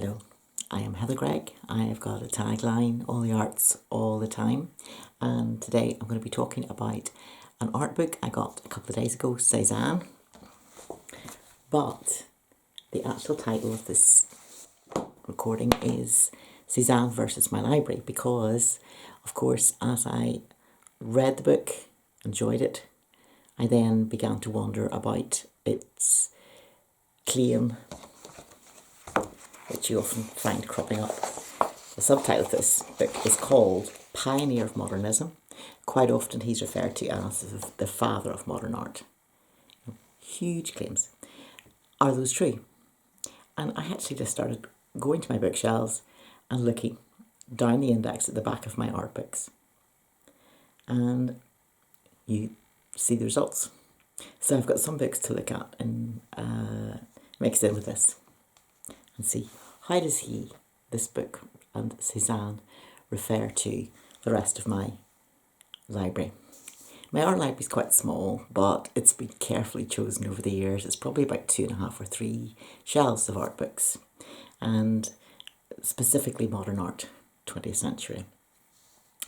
Hello, I am Heather Gregg. I have got a tagline, all the arts, all the time. And today I'm going to be talking about an art book I got a couple of days ago, Cezanne. But the actual title of this recording is Cezanne versus my library because, of course, as I read the book, enjoyed it, I then began to wonder about its claim, which you often find cropping up. The subtitle of this book is called Pioneer of Modernism. Quite often he's referred to as the father of modern art. Huge claims. Are those true? And I actually just started going to my bookshelves and looking down the index at the back of my art books. And you see the results. So I've got some books to look at and mixed in with this and see how does this book and Cezanne refer to the rest of my library. My art library is quite small, but it's been carefully chosen over the years. It's probably about 2.5 or 3 shelves of art books, and specifically modern art, 20th century,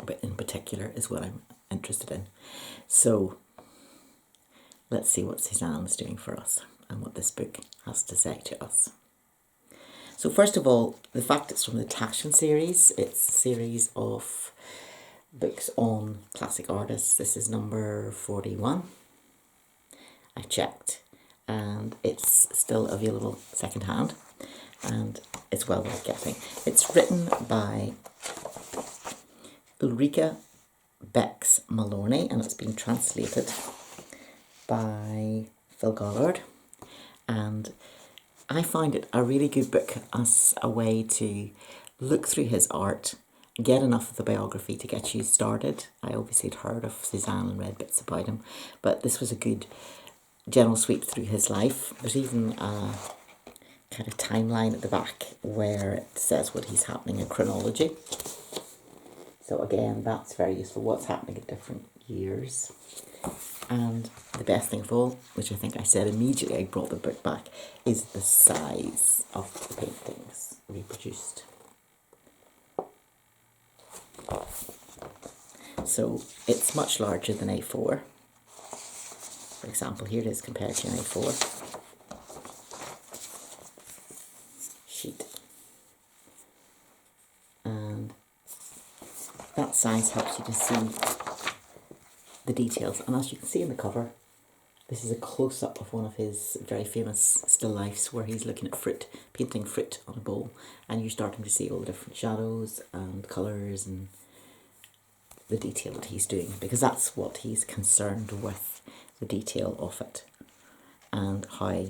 but in particular is what I'm interested in. So let's see what Cezanne is doing for us and what this book has to say to us. So first of all, the fact it's from the Taschen series, it's a series of books on classic artists. This is number 41. I checked and it's still available secondhand and it's well worth getting. It's written by Ulrika Bex Maloney and it's been translated by Phil Goddard, and I find it a really good book as a way to look through his art, get enough of the biography to get you started. I obviously had heard of Cezanne and read bits about him, but this was a good general sweep through his life. There's even a kind of timeline at the back where it says what he's happening in chronology. So again, that's very useful, what's happening at different years. And the best thing of all, which I think I said immediately I brought the book back, is the size of the paintings reproduced. So it's much larger than A4. For example, here it is compared to an A4 sheet. And that size helps you to see the details, and as you can see in the cover, this is a close-up of one of his very famous still lifes where he's looking at fruit, painting fruit on a bowl, and you're starting to see all the different shadows and colours and the detail that he's doing, because that's what he's concerned with, the detail of it and how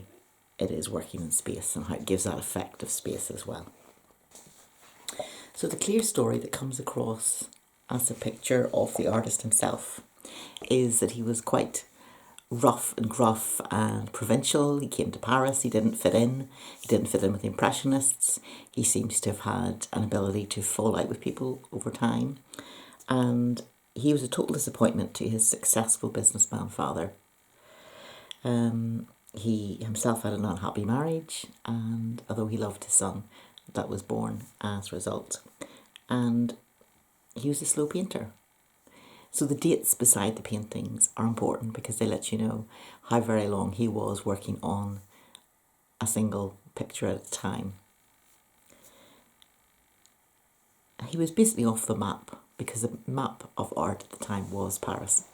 it is working in space and how it gives that effect of space as well. So the clear story that comes across as a picture of the artist himself is that he was quite rough and gruff and provincial. He came to Paris, he didn't fit in with the Impressionists. He seems to have had an ability to fall out with people over time, and he was a total disappointment to his successful businessman father. He himself had an unhappy marriage, and although he loved his son, that was born as a result. And he was a slow painter. So the dates beside the paintings are important because they let you know how very long he was working on a single picture at a time. He was basically off the map because the map of art at the time was Paris.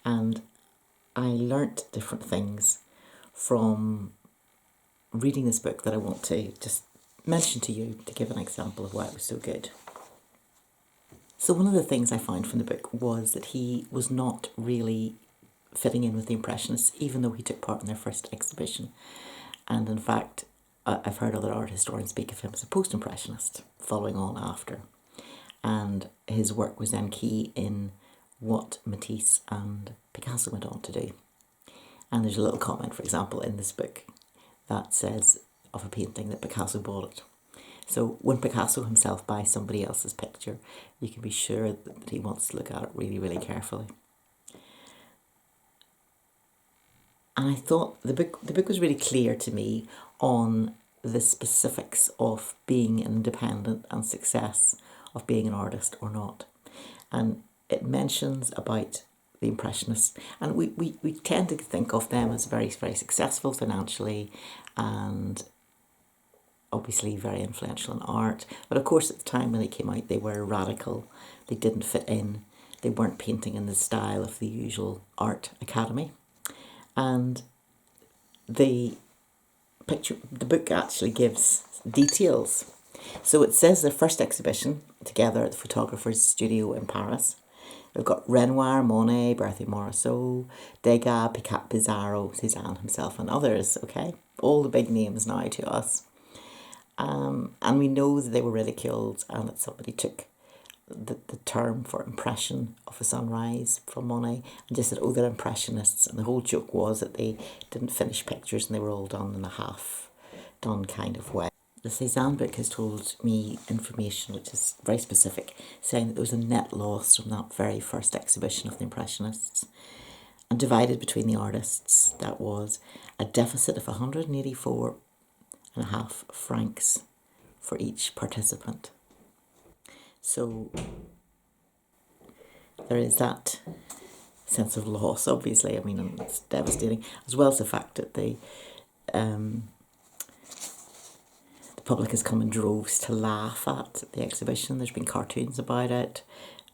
And I learnt different things from reading this book that I want to just mention to you to give an example of why it was so good. So one of the things I found from the book was that he was not really fitting in with the Impressionists, even though he took part in their first exhibition. And in fact, I've heard other art historians speak of him as a Post-Impressionist, following on after. And his work was then key in what Matisse and Picasso went on to do. And there's a little comment, for example, in this book that says of a painting that Picasso bought it. So when Picasso himself buys somebody else's picture, you can be sure that he wants to look at it really, really carefully. And I thought the book was really clear to me on the specifics of being independent and success of being an artist or not. And it mentions about the Impressionists, and we tend to think of them as very, very successful financially and obviously very influential in art. But of course, at the time when they came out, they were radical. They didn't fit in. They weren't painting in the style of the usual art academy. And the book actually gives details. So it says their first exhibition together at the photographer's studio in Paris. We've got Renoir, Monet, Berthe Morisot, Degas, Pissarro, Cézanne himself, and others, okay? All the big names now to us. And we know that they were ridiculed and that somebody took the term for impression of a sunrise from Monet and just said, oh, they're Impressionists. And the whole joke was that they didn't finish pictures and they were all done in a half done kind of way. The Cezanne book has told me information which is very specific, saying that there was a net loss from that very first exhibition of the Impressionists. And divided between the artists, that was a deficit of 184.5 francs for each participant. So there is that sense of loss, obviously. I mean, it's devastating, as well as the fact that the public has come in droves to laugh at the exhibition. There's been cartoons about it.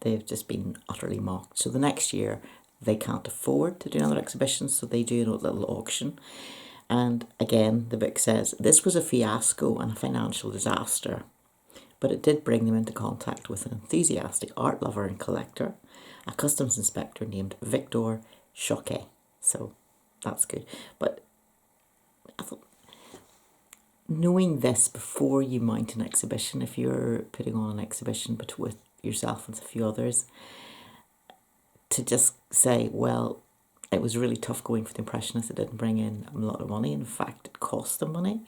They've just been utterly mocked. So the next year, they can't afford to do another exhibition, so they do a little auction. And again, the book says, this was a fiasco and a financial disaster, but it did bring them into contact with an enthusiastic art lover and collector, a customs inspector named Victor Choquet. So that's good. But I thought, knowing this before you mount an exhibition, if you're putting on an exhibition but with yourself and a few others, to just say, well, it was really tough going for the Impressionists. It didn't bring in a lot of money. In fact, it cost them money.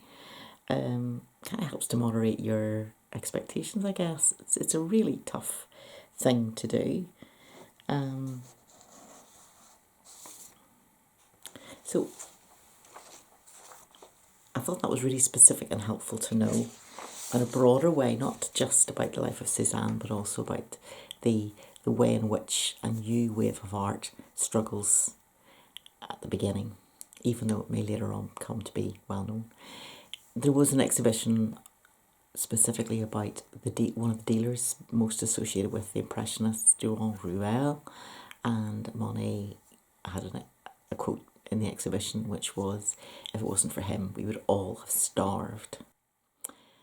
Kind of helps to moderate your expectations, I guess. It's a really tough thing to do. So I thought that was really specific and helpful to know in a broader way, not just about the life of Cezanne, but also about the way in which a new wave of art struggles at the beginning, even though it may later on come to be well known. There was an exhibition specifically about one of the dealers most associated with the Impressionists, Durand Ruel, and Monet had a quote in the exhibition which was, if it wasn't for him, we would all have starved.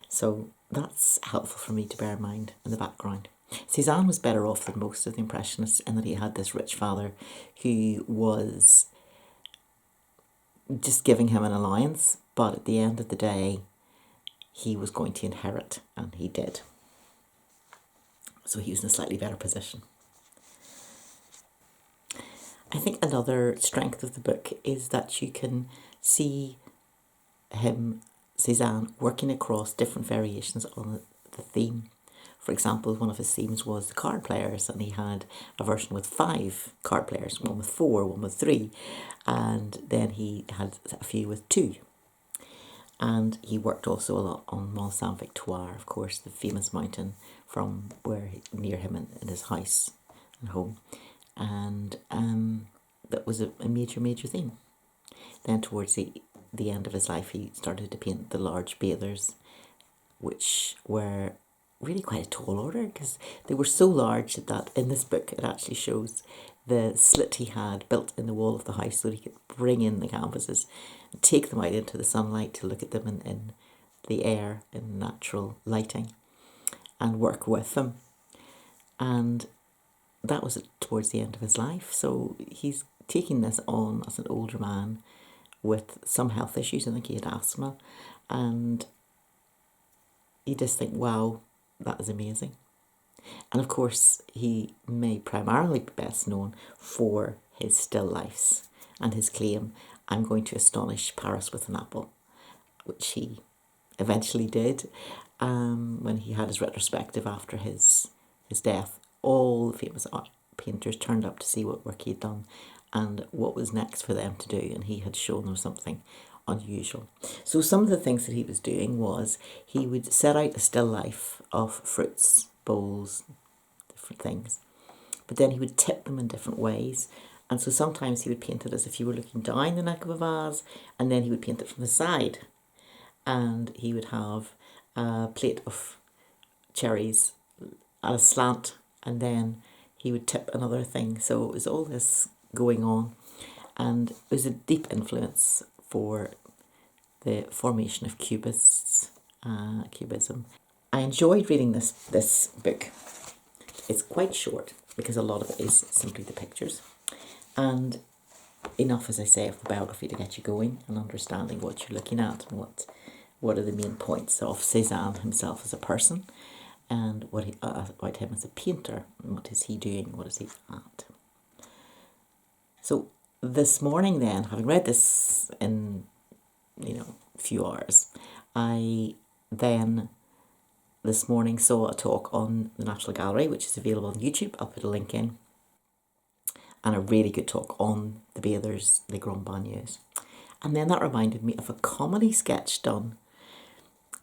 So that's helpful for me to bear in mind in the background. Cezanne was better off than most of the Impressionists in that he had this rich father who was just giving him an allowance, but at the end of the day, he was going to inherit, and he did. So he was in a slightly better position. I think another strength of the book is that you can see him, Cezanne, working across different variations on the theme. For example, one of his themes was the card players, and he had a version with 5 card players, one with 4, one with 3, and then he had a few with 2. And he worked also a lot on Mont Saint-Victoire, of course, the famous mountain from near him in his house and home. And that was a major theme. Then towards the end of his life, he started to paint the large bathers, which were really quite a tall order because they were so large that in this book it actually shows the slit he had built in the wall of the house so that he could bring in the canvases and take them out into the sunlight to look at them in the air, in natural lighting, and work with them. And that was towards the end of his life. So he's taking this on as an older man with some health issues. I think he had asthma. And you just think, wow, that is amazing. And of course, he may primarily be best known for his still lifes and his claim, I'm going to astonish Paris with an apple, which he eventually did when he had his retrospective after his death. All the famous art painters turned up to see what work he had done and what was next for them to do, and he had shown them something unusual. So some of the things that he was doing was he would set out a still life of fruits, bowls, different things, but then he would tip them in different ways. And so sometimes he would paint it as if you were looking down the neck of a vase, and then he would paint it from the side. And he would have a plate of cherries at a slant, and then he would tip another thing. So it was all this going on, and it was a deep influence for the formation of Cubism. I enjoyed reading this book. It's quite short because a lot of it is simply the pictures, and enough, as I say, of the biography to get you going and understanding what you're looking at and what are the main points of Cezanne himself as a person, and what about him as a painter, and what is he doing, what is he at. So this morning then, having read this in, a few hours, I then this morning saw a talk on the National Gallery, which is available on YouTube. I'll put a link in. And a really good talk on the bathers, the Grandes Baigneuses. And then that reminded me of a comedy sketch done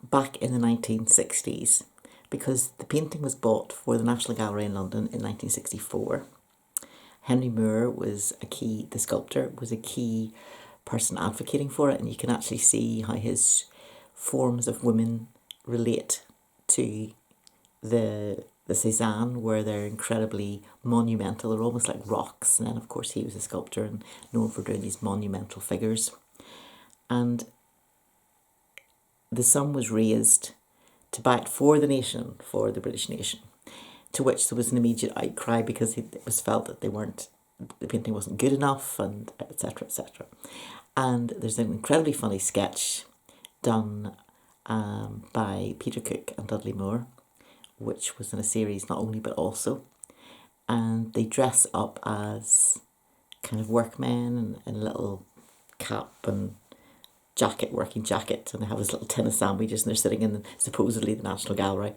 back in the 1960s, because the painting was bought for the National Gallery in London in 1964. Henry Moore was the sculptor, was a key person advocating for it, and you can actually see how his forms of women relate to the Cezanne, where they're incredibly monumental. They're almost like rocks. And then, of course, he was a sculptor and known for doing these monumental figures. And the sum was raised to buy it for the nation, for the British nation, to which there was an immediate outcry because it was felt that the painting wasn't good enough, and etc., etc. And there's an incredibly funny sketch done by Peter Cook and Dudley Moore, which was in a series not only but also, and they dress up as kind of workmen in a little cap and working jacket, and they have this little tin of sandwiches, and they're sitting in supposedly the National Gallery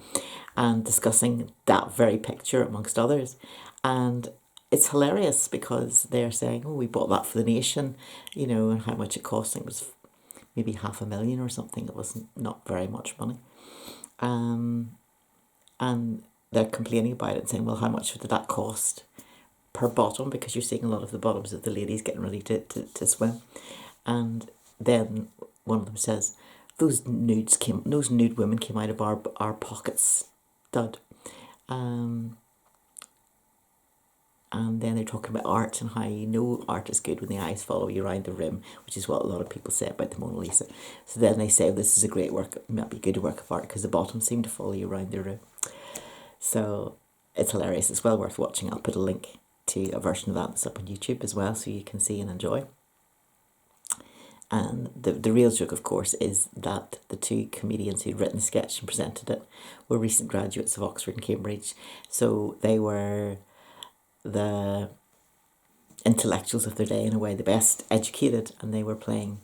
and discussing that very picture amongst others. And it's hilarious because they're saying, oh, we bought that for the nation, and how much it cost. I think it was maybe $500,000 or something. It wasn't not very much money. And they're complaining about it and saying, well, how much did that cost per bottom? Because you're seeing a lot of the bottoms of the ladies getting ready to swim. And then one of them says, those nude women came out of our pockets, Dud. And then they're talking about art and how art is good when the eyes follow you around the room, which is what a lot of people say about the Mona Lisa. So then they say, this is a great work, it might be a good work of art because the bottoms seem to follow you around the room. So it's hilarious. It's well worth watching. I'll put a link to a version of that that's up on YouTube as well, so you can see and enjoy. And the real joke, of course, is that the two comedians who'd written the sketch and presented it were recent graduates of Oxford and Cambridge. So they were the intellectuals of their day, in a way, the best educated, and they were playing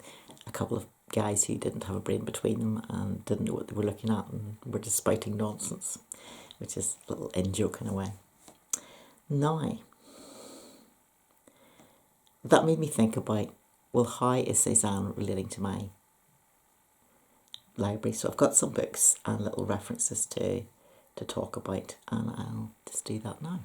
a couple of guys who didn't have a brain between them and didn't know what they were looking at and were just spouting nonsense, which is a little in-joke in a way. Now, that made me think about, well, how is Cezanne relating to my library? So I've got some books and little references to talk about, and I'll just do that now.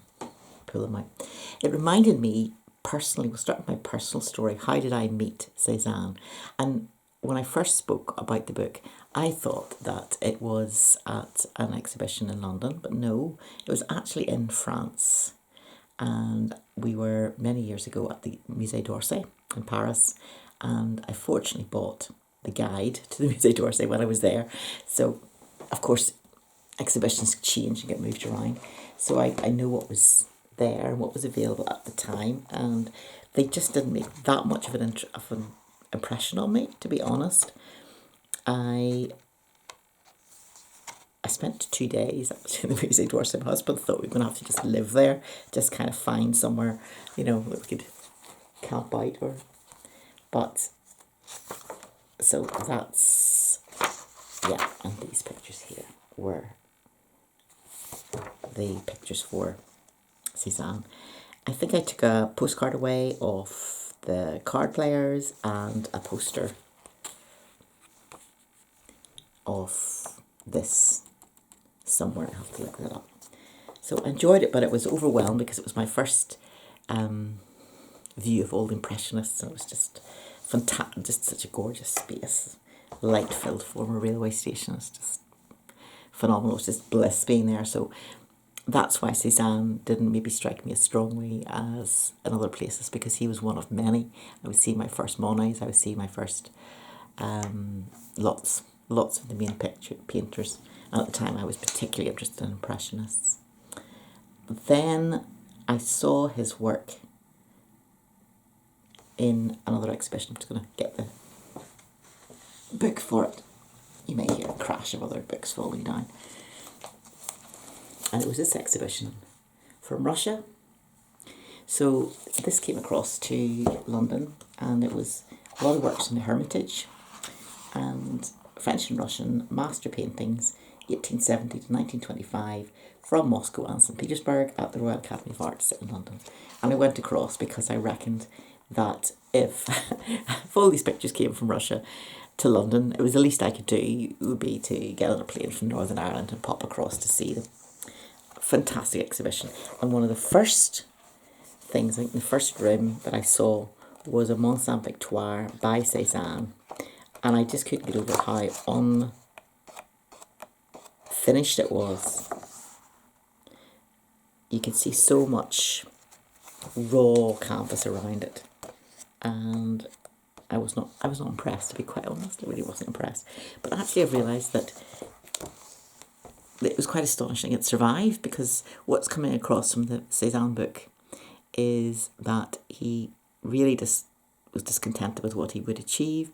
Pull them out. It reminded me personally, we'll start with my personal story. How did I meet Cezanne? And when I first spoke about the book, I thought that it was at an exhibition in London, but no, it was actually in France. And we were many years ago at the Musée d'Orsay in Paris, and I fortunately bought the guide to the Musée d'Orsay when I was there. So, of course, exhibitions change and get moved around. So I know what was there and what was available at the time, and they just didn't make that much of an impression on me, to be honest. I spent 2 days actually in the Musée d'Orsay. My husband thought we were going to have to just live there, just kind of find somewhere, that we could camp out but so that's, yeah, and these pictures here were the pictures for Cezanne. I think I took a postcard away of the card players and a poster of this somewhere. I have to look that up. So I enjoyed it, but it was overwhelmed because it was my first view of all the Impressionists, and it was just fantastic, just such a gorgeous space, light-filled former railway station. It's just phenomenal. It was just bliss being there. So that's why Cezanne didn't maybe strike me as strongly as in other places, because he was one of many. I was seeing my first Monets, I was seeing my first lots of the main picture painters, and at the time I was particularly interested in Impressionists. But then I saw his work in another exhibition. I'm just going to get the book for it. You may hear a crash of other books falling down. And it was this exhibition from Russia. So this came across to London, and it was a lot of works in the Hermitage and French and Russian master paintings, 1870 to 1925, from Moscow and St. Petersburg at the Royal Academy of Arts in London. And I went across because I reckoned that if all these pictures came from Russia to London, it was the least I could do would be to get on a plane from Northern Ireland and pop across to see them. Fantastic exhibition. And one of the first things, I think the first room that I saw was a Mont Saint Victoire by Cezanne, and I just couldn't get over how unfinished it was. You could see so much raw canvas around it, and I was not impressed, to be quite honest. I really wasn't impressed. But actually I've realised that it was quite astonishing it survived, because what's coming across from the Cezanne book is that he really just was discontented with what he would achieve.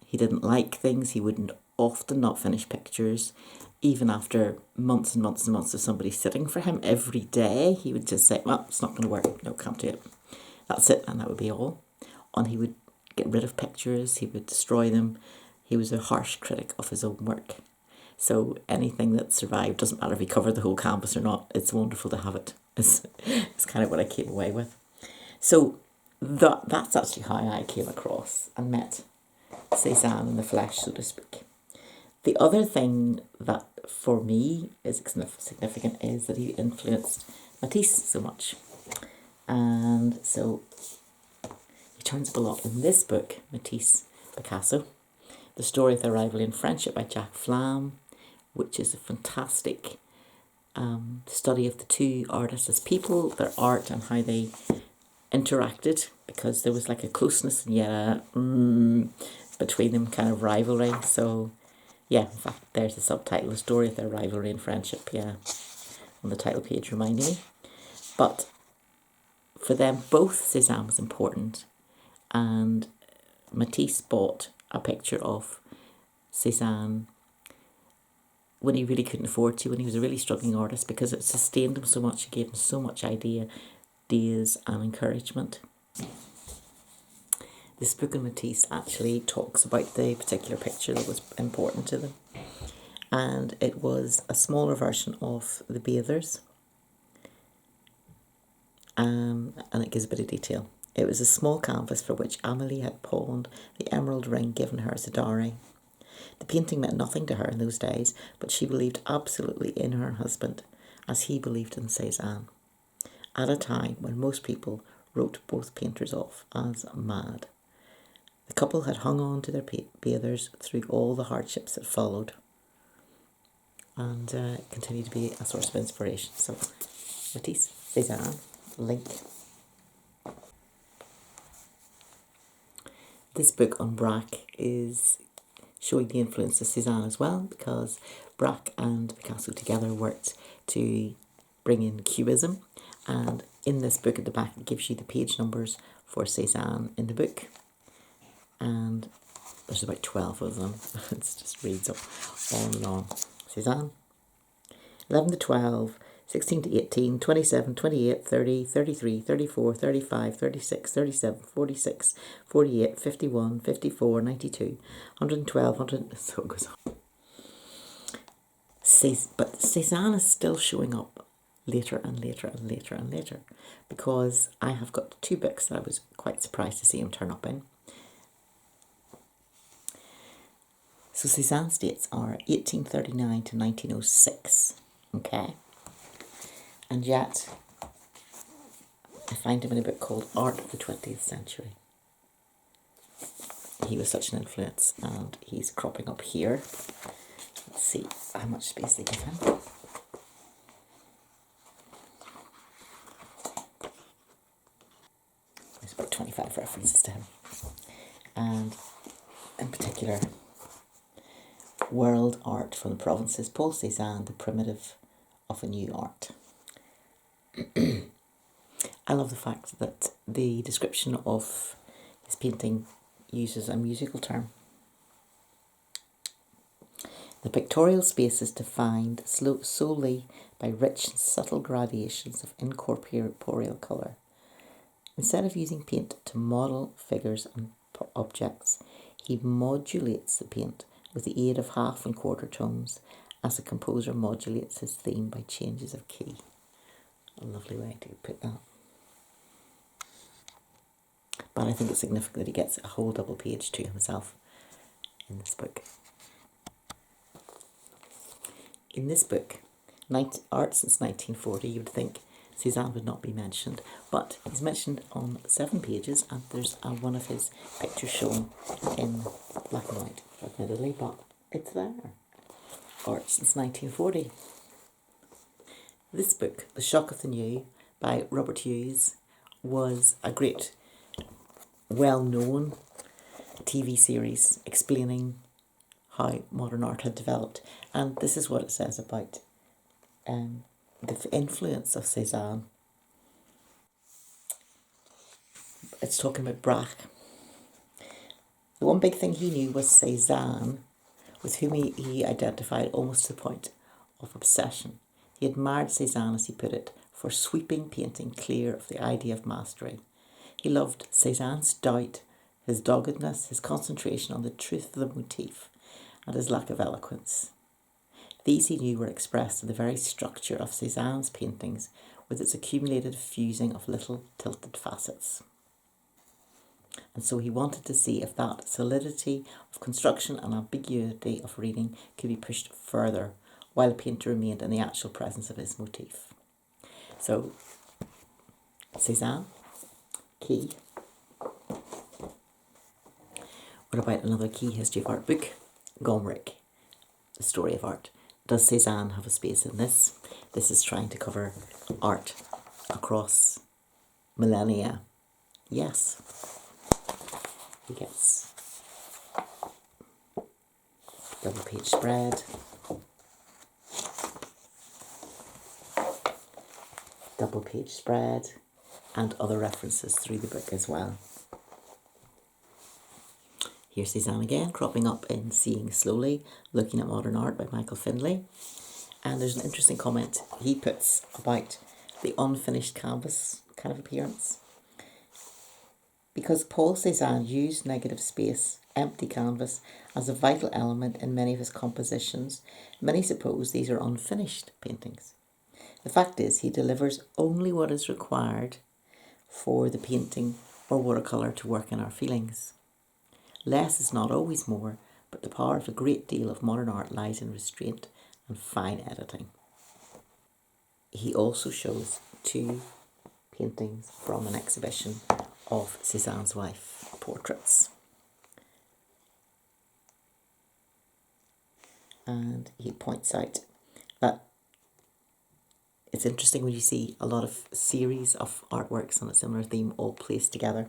He didn't like things. He wouldn't often not finish pictures. Even after months and months and months of somebody sitting for him every day, he would just say, well, it's not going to work. No, can't do it. That's it, and that would be all. And he would get rid of pictures. He would destroy them. He was a harsh critic of his own work. So anything that survived, doesn't matter if he covered the whole canvas or not, it's wonderful to have it. It's kind of what I came away with. So that's actually how I came across and met Cezanne in the flesh, so to speak. The other thing that for me is significant is that he influenced Matisse so much. And so he turns up a lot in this book, Matisse, Picasso, The Story of Their Rivalry and Friendship by Jack Flam, which is a fantastic study of the two artists as people, their art and how they interacted, because there was like a closeness and yet a between them, kind of rivalry. So yeah, in fact, there's the subtitle, The Story of Their Rivalry and Friendship, yeah, on the title page reminding me. But for them both, Cezanne was important, and Matisse bought a picture of Cezanne when he really couldn't afford to, when he was a really struggling artist, because it sustained him so much, it gave him so much ideas and encouragement. This book on Matisse actually talks about the particular picture that was important to them, and it was a smaller version of The Bathers, and it gives a bit of detail. It was a small canvas for which Amélie had pawned the emerald ring given her as a dowry. The painting meant nothing to her in those days, but she believed absolutely in her husband, as he believed in Cezanne, at a time when most people wrote both painters off as mad. The couple had hung on to their bathers through all the hardships that followed, and continued to be a source of inspiration. So, Matisse, Cezanne, link. This book on Braque is showing the influence of Cezanne as well, because Braque and Picasso together worked to bring in Cubism, and in this book at the back it gives you the page numbers for Cezanne in the book, and there's about 12 of them. It just reads on and on. Cezanne, 11 to 12, 16 to 18, 27, 28, 30, 33, 34, 35, 36, 37, 46, 48, 51, 54, 92, 112, 100, so it goes on. But Cezanne is still showing up later and later and later and later, because I have got two books that I was quite surprised to see him turn up in. So Cezanne's dates are 1839 to 1906, okay? And yet, I find him in a book called Art of the 20th Century. He was such an influence, and he's cropping up here. Let's see how much space they give him. There's about 25 references to him. And in particular, World Art from the Provinces, Paul Cézanne, the Primitive of a New Art. I love the fact that the description of his painting uses a musical term. The pictorial space is defined solely by rich and subtle gradations of incorporeal colour. Instead of using paint to model figures and objects, he modulates the paint with the aid of half and quarter tones as a composer modulates his theme by changes of key. A lovely way to put that. But I think it's significant that he gets a whole double page to himself in this book. In this book, Art Since 1940, you would think Cezanne would not be mentioned, but he's mentioned on 7 pages, and there's one of his pictures shown in black and white, admittedly, but it's there. Art Since 1940. This book, The Shock of the New, by Robert Hughes, was a great, well-known TV series explaining how modern art had developed. And this is what it says about the influence of Cezanne. It's talking about Braque. The one big thing he knew was Cezanne, with whom he identified almost to the point of obsession. He admired Cezanne, as he put it, for sweeping painting clear of the idea of mastery. He loved Cezanne's doubt, his doggedness, his concentration on the truth of the motif, and his lack of eloquence. These he knew were expressed in the very structure of Cezanne's paintings, with its accumulated fusing of little tilted facets. And so he wanted to see if that solidity of construction and ambiguity of reading could be pushed further, while the painter remained in the actual presence of his motif. So, Cezanne, key. What about another key history of art book? Gomric, The Story of Art. Does Cezanne have a space in this? This is trying to cover art across millennia. Yes. He gets double page spread, double page spread, and other references through the book as well. Here's Cezanne again, cropping up in Seeing Slowly, Looking at Modern Art by Michael Findlay. And there's an interesting comment he puts about the unfinished canvas kind of appearance. Because Paul Cézanne used negative space, empty canvas, as a vital element in many of his compositions, many suppose these are unfinished paintings. The fact is, he delivers only what is required for the painting or watercolour to work in our feelings. Less is not always more, but the power of a great deal of modern art lies in restraint and fine editing. He also shows 2 paintings from an exhibition of Cezanne's wife, portraits. And he points out that it's interesting when you see a lot of series of artworks on a similar theme all placed together.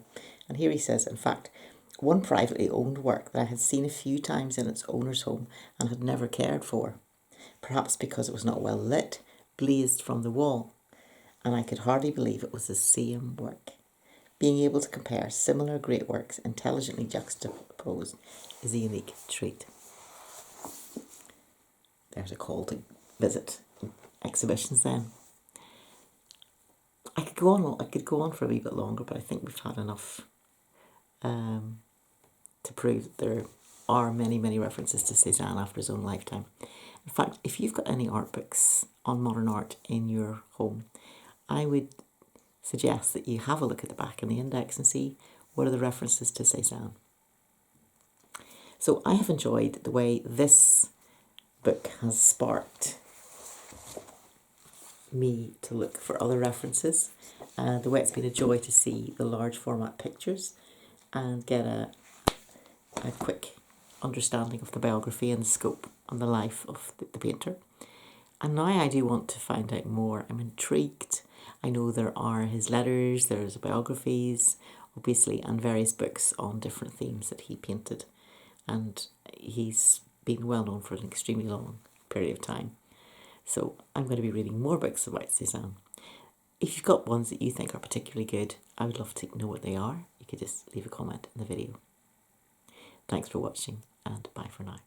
And here he says, in fact, one privately owned work that I had seen a few times in its owner's home and had never cared for, perhaps because it was not well lit, blazed from the wall, and I could hardly believe it was the same work. Being able to compare similar great works intelligently juxtaposed is a unique treat. There's a call to visit exhibitions then. I could go on for a wee bit longer, but I think we've had enough to prove that there are many, many references to Cezanne after his own lifetime. In fact, if you've got any art books on modern art in your home, I would suggest that you have a look at the back in the index and see what are the references to Cezanne. So I have enjoyed the way this book has sparked me to look for other references, and the way it's been a joy to see the large format pictures and get a quick understanding of the biography and the scope and the life of the painter. And now I do want to find out more. I'm intrigued. I know there are his letters, there's biographies, obviously, and various books on different themes that he painted. And he's been well known for an extremely long period of time. So I'm going to be reading more books about Cezanne. If you've got ones that you think are particularly good, I would love to know what they are. You could just leave a comment in the video. Thanks for watching, and bye for now.